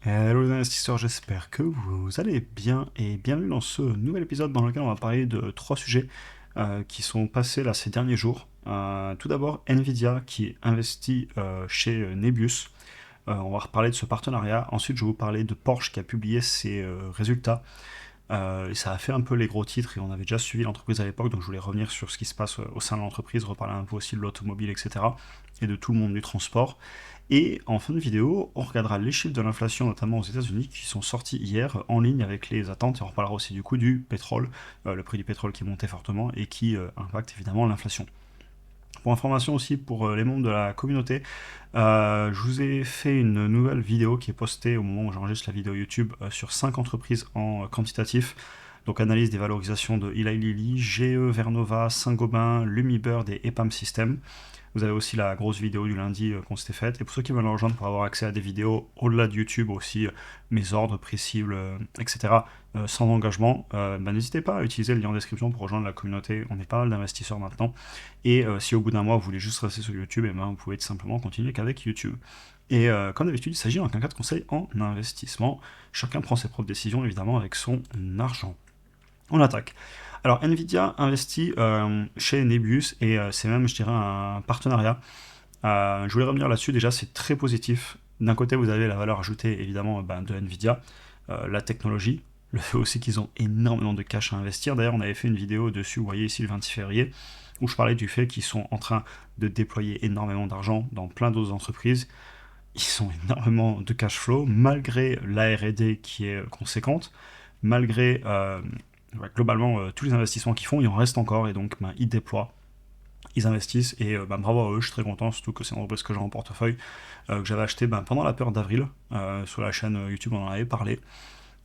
Hello les investisseurs, j'espère que vous allez bien et bienvenue dans ce nouvel épisode dans lequel on va parler de trois sujets qui sont passés là ces derniers jours. Tout d'abord, Nvidia qui investit chez Nebius. On va reparler de ce partenariat. Ensuite, je vais vous parler de Porsche qui a publié ses résultats. Et ça a fait un peu les gros titres et on avait déjà suivi l'entreprise à l'époque, donc je voulais revenir sur ce qui se passe au sein de l'entreprise, reparler un peu aussi de l'automobile, etc. et de tout le monde du transport. Et en fin de vidéo, on regardera les chiffres de l'inflation, notamment aux États-Unis, qui sont sortis hier en ligne avec les attentes. Et on reparlera aussi du coût du pétrole, le prix du pétrole qui est monté fortement et qui impacte évidemment l'inflation. Pour information aussi pour les membres de la communauté, je vous ai fait une nouvelle vidéo qui est postée au moment où j'enregistre la vidéo YouTube sur 5 entreprises en quantitatif. Donc analyse des valorisations de Eli Lilly, GE, Vernova, Saint-Gobain, Lumibird et EPAM System. Vous avez aussi la grosse vidéo du lundi qu'on s'était faite. Et pour ceux qui veulent nous rejoindre pour avoir accès à des vidéos au-delà de YouTube aussi, mes ordres, prix cibles, etc., sans engagement, n'hésitez pas à utiliser le lien en description pour rejoindre la communauté. On est pas mal d'investisseurs maintenant. Et si au bout d'un mois vous voulez juste rester sur YouTube, et vous pouvez tout simplement continuer qu'avec YouTube. Et comme d'habitude, il s'agit en aucun cas de conseil en investissement. Chacun prend ses propres décisions, évidemment, avec son argent. On attaque. Alors, Nvidia investit chez Nebius et c'est même, je dirais, un partenariat. Je voulais revenir là-dessus. Déjà, c'est très positif. D'un côté, vous avez la valeur ajoutée, évidemment, de Nvidia, la technologie, le fait aussi qu'ils ont énormément de cash à investir. D'ailleurs, on avait fait une vidéo dessus, vous voyez ici le 26 février, où je parlais du fait qu'ils sont en train de déployer énormément d'argent dans plein d'autres entreprises. Ils ont énormément de cash flow, malgré la R&D qui est conséquente, malgré globalement tous les investissements qu'ils font, il en reste encore, et donc ils déploient, ils investissent, et bravo à eux, je suis très content, surtout que c'est une entreprise que j'ai en portefeuille, que j'avais acheté pendant la période d'avril, sur la chaîne YouTube, on en avait parlé.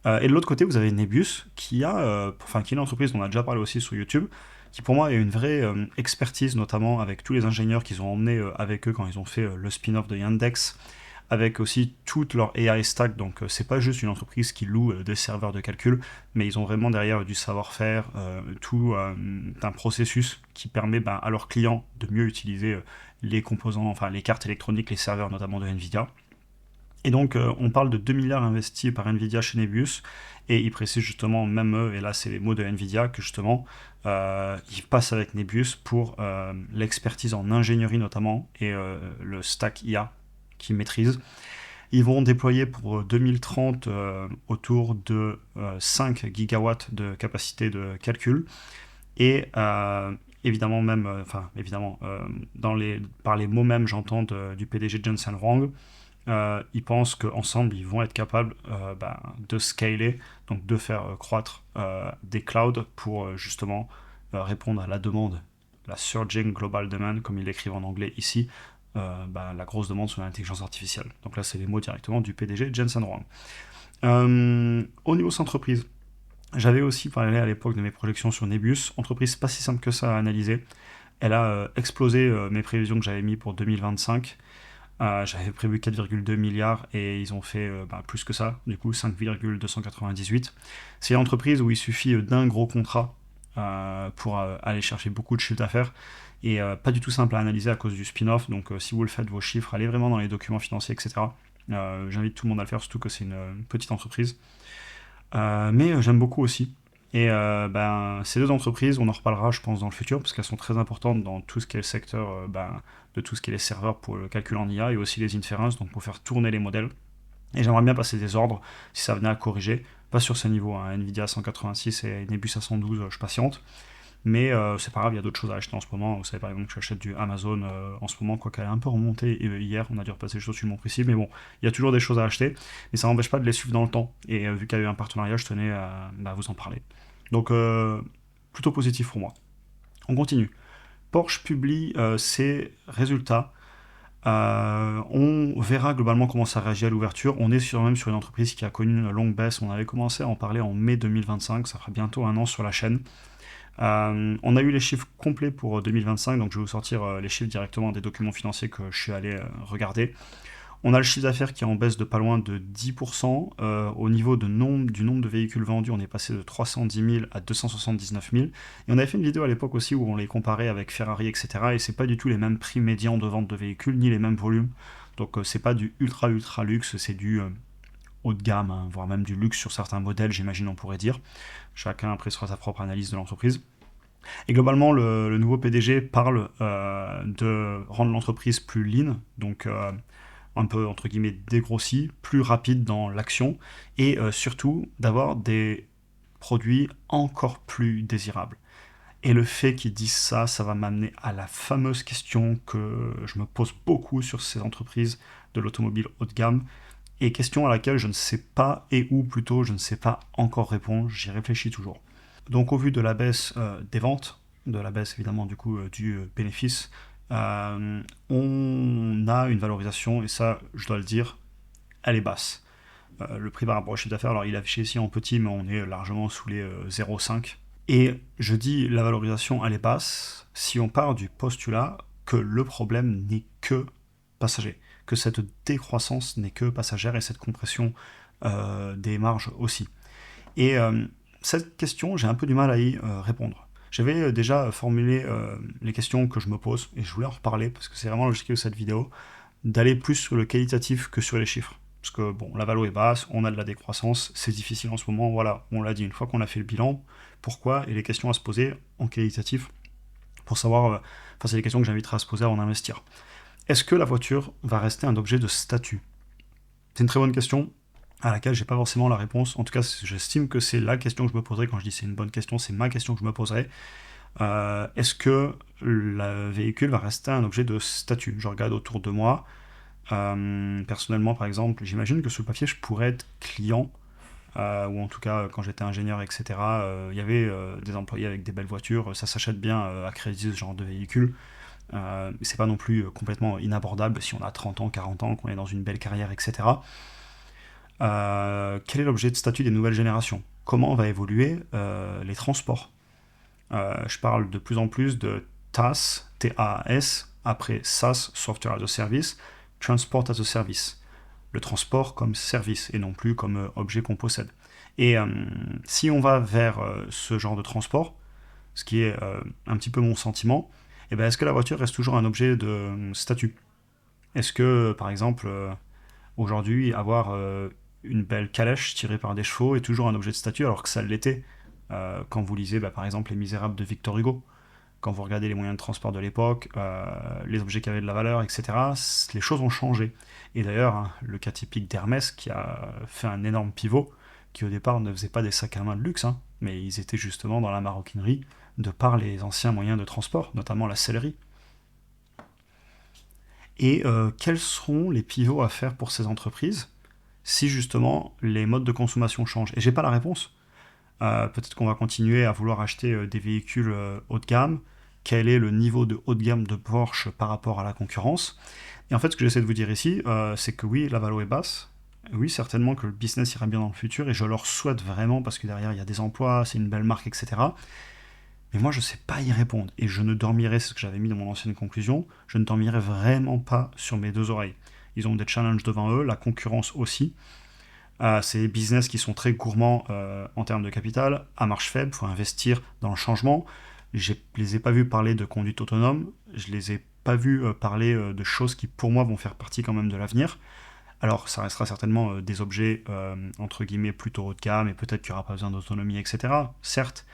Et de l'autre côté, vous avez Nebius, qui qui est une entreprise dont on a déjà parlé aussi sur YouTube, qui pour moi a une vraie expertise, notamment avec tous les ingénieurs qu'ils ont emmenés avec eux quand ils ont fait le spin-off de Yandex, avec aussi toute leur AI stack. Donc c'est pas juste une entreprise qui loue des serveurs de calcul, mais ils ont vraiment derrière du savoir-faire, tout un processus qui permet à leurs clients de mieux utiliser les composants, enfin les cartes électroniques, les serveurs notamment de Nvidia. Et donc, on parle de 2 milliards investis par Nvidia chez Nebius, et ils précisent justement, même eux, et là c'est les mots de Nvidia, que justement, ils passent avec Nebius pour l'expertise en ingénierie notamment, et le stack IA qu'ils maîtrisent. Ils vont déployer pour 2030 autour de 5 gigawatts de capacité de calcul, et évidemment même, par les mots même, j'entends du PDG Jensen Huang, ils pensent qu'ensemble, ils vont être capables de scaler, donc de faire croître des clouds pour justement répondre à la demande, la surging global demand, comme ils l'écrivent en anglais ici, la grosse demande sur l'intelligence artificielle. Donc là, c'est les mots directement du PDG Jensen Huang. Au niveau entreprise, j'avais aussi parlé à l'époque de mes projections sur Nebius, entreprise pas si simple que ça à analyser. Elle a explosé mes prévisions que j'avais mis pour 2025. J'avais prévu 4,2 milliards et ils ont fait plus que ça, du coup 5,298. C'est une entreprise où il suffit d'un gros contrat pour aller chercher beaucoup de chiffre d'affaires, et pas du tout simple à analyser à cause du spin-off. Donc si vous le faites, vos chiffres, allez vraiment dans les documents financiers, etc. J'invite tout le monde à le faire, surtout que c'est une petite entreprise. Mais j'aime beaucoup aussi. Et ces deux entreprises, on en reparlera, je pense, dans le futur, parce qu'elles sont très importantes dans tout ce qui est le secteur de tout ce qui est les serveurs pour le calcul en IA, et aussi les inferences, donc pour faire tourner les modèles. Et j'aimerais bien passer des ordres si ça venait à corriger. Pas sur ces niveaux, hein. Nvidia 186 et Nebus à 112, je patiente. Mais c'est pas grave, il y a d'autres choses à acheter en ce moment. Vous savez par exemple que j'achète du Amazon en ce moment, quoi qu'elle a un peu remonté hier, on a dû repasser les choses sur mon prix, mais bon, il y a toujours des choses à acheter, mais ça n'empêche pas de les suivre dans le temps. Et vu qu'il y a eu un partenariat, je tenais à vous en parler. Donc plutôt positif pour moi. On continue. Porsche publie ses résultats. On verra globalement comment ça réagit à l'ouverture. On est même sur une entreprise qui a connu une longue baisse. On avait commencé à en parler en mai 2025, ça fera bientôt un an sur la chaîne. On a eu les chiffres complets pour 2025, donc je vais vous sortir les chiffres directement des documents financiers que je suis allé regarder. On a le chiffre d'affaires qui est en baisse de pas loin de 10%. Au niveau du nombre de véhicules vendus, on est passé de 310 000 à 279 000. Et on avait fait une vidéo à l'époque aussi où on les comparait avec Ferrari, etc. Et c'est pas du tout les mêmes prix médians de vente de véhicules, ni les mêmes volumes. Donc c'est pas du ultra luxe, c'est du haut de gamme, hein, voire même du luxe sur certains modèles, j'imagine on pourrait dire. Chacun après sera sa propre analyse de l'entreprise. Et globalement, le nouveau PDG parle de rendre l'entreprise plus lean, donc un peu entre guillemets dégrossi, plus rapide dans l'action, et surtout d'avoir des produits encore plus désirables. Et le fait qu'ils disent ça, ça va m'amener à la fameuse question que je me pose beaucoup sur ces entreprises de l'automobile haut de gamme, et question à laquelle je ne sais pas, et ou plutôt je ne sais pas encore répondre, j'y réfléchis toujours. Donc au vu de la baisse des ventes, de la baisse évidemment du coup du bénéfice, on a une valorisation, et ça je dois le dire, elle est basse. Le prix par rapport au chiffre d'affaires, alors il est affiché ici en petit, mais on est largement sous les 0,5. Et je dis la valorisation elle est basse si on part du postulat que le problème n'est que passager, que cette décroissance n'est que passagère et cette compression des marges aussi. Et cette question, j'ai un peu du mal à y répondre. J'avais déjà formulé les questions que je me pose et je voulais en reparler parce que c'est vraiment l'objectif de cette vidéo, d'aller plus sur le qualitatif que sur les chiffres. Parce que bon, la valo est basse, on a de la décroissance, c'est difficile en ce moment, voilà, on l'a dit, une fois qu'on a fait le bilan, pourquoi, et les questions à se poser en qualitatif pour savoir, enfin c'est les questions que j'inviterai à se poser avant d'investir. Est-ce que la voiture va rester un objet de statut? C'est une très bonne question à laquelle j'ai pas forcément la réponse. En tout cas, j'estime que c'est la question que je me poserai. Quand je dis c'est une bonne question, c'est ma question que je me poserai. Est-ce que le véhicule va rester un objet de statut? Je regarde autour de moi. Personnellement, par exemple, j'imagine que sur le papier, je pourrais être client, ou en tout cas, quand j'étais ingénieur, etc., il y avait des employés avec des belles voitures. Ça s'achète bien à crédit, ce genre de véhicule. C'est pas non plus complètement inabordable si on a 30 ans, 40 ans, qu'on est dans une belle carrière, etc. Quel est l'objet de statut des nouvelles générations? Comment va évoluer les transports? Je parle de plus en plus de TaaS, T-A-A-S, après SaaS, Software as a Service, Transport as a Service. Le transport comme service et non plus comme objet qu'on possède. Et si on va vers ce genre de transport, ce qui est un petit peu mon sentiment, eh ben, est-ce que la voiture reste toujours un objet de statut? Est-ce que, par exemple, aujourd'hui, avoir une belle calèche tirée par des chevaux est toujours un objet de statut alors que ça l'était quand vous lisez par exemple Les Misérables de Victor Hugo, quand vous regardez les moyens de transport de l'époque, les objets qui avaient de la valeur, etc., les choses ont changé. Et d'ailleurs, hein, le cas typique d'Hermès qui a fait un énorme pivot, qui au départ ne faisait pas des sacs à main de luxe, hein, mais ils étaient justement dans la maroquinerie de par les anciens moyens de transport, notamment la sellerie. Et quels seront les pivots à faire pour ces entreprises si justement les modes de consommation changent? Et j'ai pas la réponse. Peut-être qu'on va continuer à vouloir acheter des véhicules haut de gamme. Quel est le niveau de haut de gamme de Porsche par rapport à la concurrence? Et en fait, ce que j'essaie de vous dire ici, c'est que oui, la valo est basse. Oui, certainement que le business ira bien dans le futur et je leur souhaite vraiment parce que derrière il y a des emplois, c'est une belle marque, etc. Mais moi, je ne sais pas y répondre. Et je ne dormirai, c'est ce que j'avais mis dans mon ancienne conclusion, je ne dormirai vraiment pas sur mes deux oreilles. Ils ont des challenges devant eux, la concurrence aussi. C'est des business qui sont très gourmands en termes de capital, à marge faible, il faut investir dans le changement. Je ne les ai pas vus parler de conduite autonome, je ne les ai pas vus parler de choses qui pour moi vont faire partie quand même de l'avenir. Alors ça restera certainement des objets entre guillemets plutôt haut de gamme et peut-être qu'il n'y aura pas besoin d'autonomie, etc. Certes,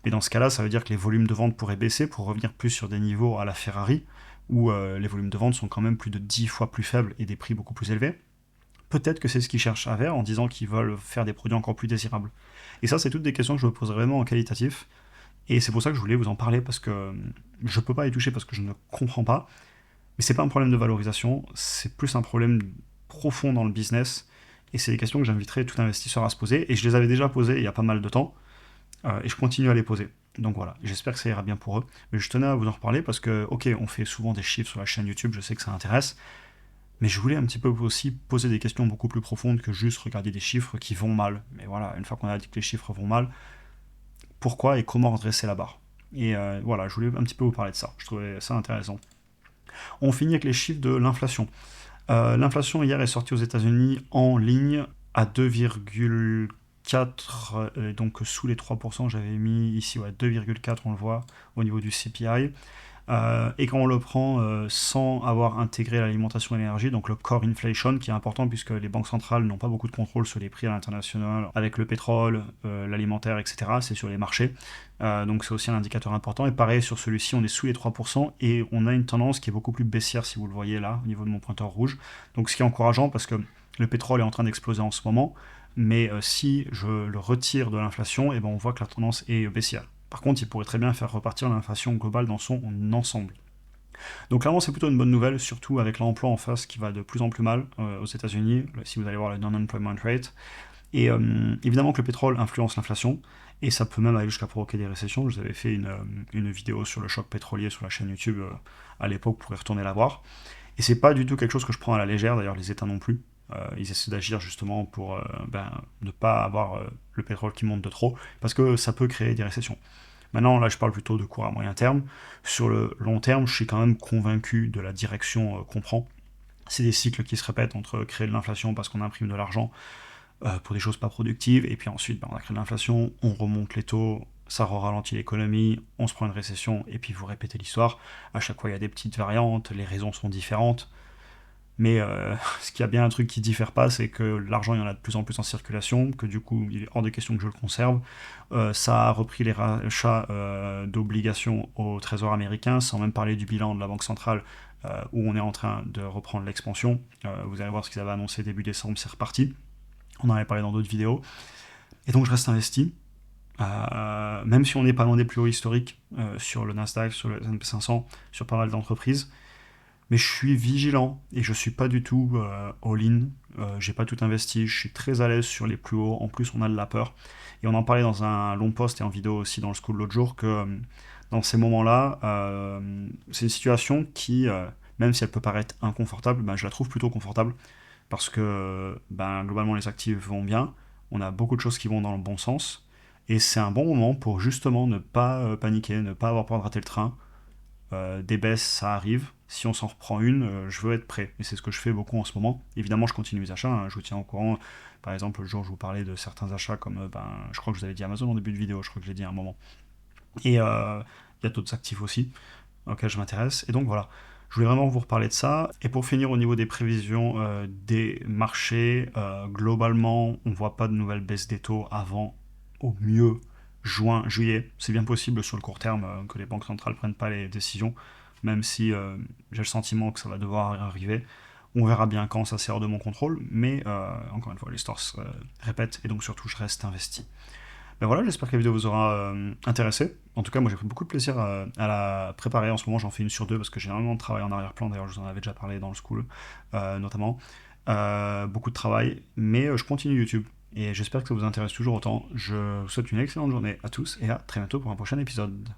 mais dans ce cas-là, ça veut dire que les volumes de vente pourraient baisser pour revenir plus sur des niveaux à la Ferrari, où les volumes de vente sont quand même plus de 10 fois plus faibles et des prix beaucoup plus élevés. Peut-être que c'est ce qu'ils cherchent à faire en disant qu'ils veulent faire des produits encore plus désirables. Et ça, c'est toutes des questions que je me pose vraiment en qualitatif. Et c'est pour ça que je voulais vous en parler, parce que je ne peux pas y toucher parce que je ne comprends pas. Mais c'est pas un problème de valorisation, c'est plus un problème profond dans le business. Et c'est des questions que j'inviterais tout investisseur à se poser. Et je les avais déjà posées il y a pas mal de temps. Et je continue à les poser. Donc voilà, j'espère que ça ira bien pour eux. Mais je tenais à vous en reparler parce que, ok, on fait souvent des chiffres sur la chaîne YouTube, je sais que ça intéresse. Mais je voulais un petit peu aussi poser des questions beaucoup plus profondes que juste regarder des chiffres qui vont mal. Mais voilà, une fois qu'on a dit que les chiffres vont mal, pourquoi et comment redresser la barre? Et voilà, je voulais un petit peu vous parler de ça. Je trouvais ça intéressant. On finit avec les chiffres de l'inflation. L'inflation hier est sortie aux États-Unis en ligne à 2,4, donc sous les 3%, j'avais mis ici 2,4, on le voit au niveau du CPI. et quand on le prend sans avoir intégré l'alimentation et l'énergie, donc le core inflation qui est important puisque les banques centrales n'ont pas beaucoup de contrôle sur les prix à l'international avec le pétrole, l'alimentaire, etc. C'est sur les marchés. Donc c'est aussi un indicateur important. Et pareil, sur celui-ci, on est sous les 3% et on a une tendance qui est beaucoup plus baissière, si vous le voyez là, au niveau de mon pointeur rouge. Donc ce qui est encourageant parce que le pétrole est en train d'exploser en ce moment, mais si je le retire de l'inflation, et ben on voit que la tendance est baissière. Par contre, il pourrait très bien faire repartir l'inflation globale dans son ensemble. Donc clairement, c'est plutôt une bonne nouvelle, surtout avec l'emploi en face qui va de plus en plus mal aux États-Unis, si vous allez voir le non-employment rate. Et évidemment que le pétrole influence l'inflation, et ça peut même aller jusqu'à provoquer des récessions. Je vous avais fait une vidéo sur le choc pétrolier sur la chaîne YouTube à l'époque, vous pourrez retourner la voir. Et c'est pas du tout quelque chose que je prends à la légère, d'ailleurs les États non plus. Ils essaient d'agir justement pour ne pas avoir le pétrole qui monte de trop, parce que ça peut créer des récessions. Maintenant, là, je parle plutôt de court à moyen terme. Sur le long terme, je suis quand même convaincu de la direction qu'on prend. C'est des cycles qui se répètent entre créer de l'inflation parce qu'on imprime de l'argent pour des choses pas productives, et puis ensuite, on a créé de l'inflation, on remonte les taux, ça ralentit l'économie, on se prend une récession, et puis vous répétez l'histoire. À chaque fois, il y a des petites variantes, les raisons sont différentes. Mais ce qu'il y a bien un truc qui diffère pas, c'est que l'argent, il y en a de plus en plus en circulation, que du coup, il est hors de question que je le conserve. Ça a repris les rachats d'obligations au Trésor américain, sans même parler du bilan de la Banque centrale, où on est en train de reprendre l'expansion. Vous allez voir ce qu'ils avaient annoncé début décembre, c'est reparti. On en avait parlé dans d'autres vidéos. Et donc, je reste investi. Même si on n'est pas loin des plus hauts historiques sur le Nasdaq, sur le S&P 500, sur pas mal d'entreprises, mais je suis vigilant et je suis pas du tout all-in. J'ai pas tout investi, je suis très à l'aise sur les plus hauts. En plus, on a de la peur. Et on en parlait dans un long post et en vidéo aussi dans le school l'autre jour que dans ces moments-là, c'est une situation qui, même si elle peut paraître inconfortable, ben, je la trouve plutôt confortable parce que ben, globalement les actifs vont bien. On a beaucoup de choses qui vont dans le bon sens. Et c'est un bon moment pour justement ne pas paniquer, ne pas avoir peur de rater le train. Des baisses, ça arrive. Si on s'en reprend une, je veux être prêt. Et c'est ce que je fais beaucoup en ce moment. Évidemment, je continue mes achats. Hein, je vous tiens au courant. Par exemple, le jour où je vous parlais de certains achats, comme je crois que je vous avais dit Amazon en début de vidéo. Je crois que je l'ai dit à un moment. Et il y a d'autres actifs aussi auxquels je m'intéresse. Et donc voilà. Je voulais vraiment vous reparler de ça. Et pour finir, au niveau des prévisions des marchés, globalement, on ne voit pas de nouvelles baisses des taux avant, au mieux, juin, juillet. C'est bien possible sur le court terme que les banques centrales ne prennent pas les décisions, même si j'ai le sentiment que ça va devoir arriver. On verra bien quand, ça c'est hors de mon contrôle, mais encore une fois, l'histoire se répète, et donc surtout, je reste investi. Ben voilà, j'espère que la vidéo vous aura intéressé. En tout cas, moi j'ai pris beaucoup de plaisir à la préparer. En ce moment, j'en fais une sur deux parce que j'ai énormément de travail en arrière-plan. D'ailleurs, je vous en avais déjà parlé dans le school, notamment. Beaucoup de travail, mais je continue YouTube. Et j'espère que ça vous intéresse toujours autant. Je vous souhaite une excellente journée à tous et à très bientôt pour un prochain épisode.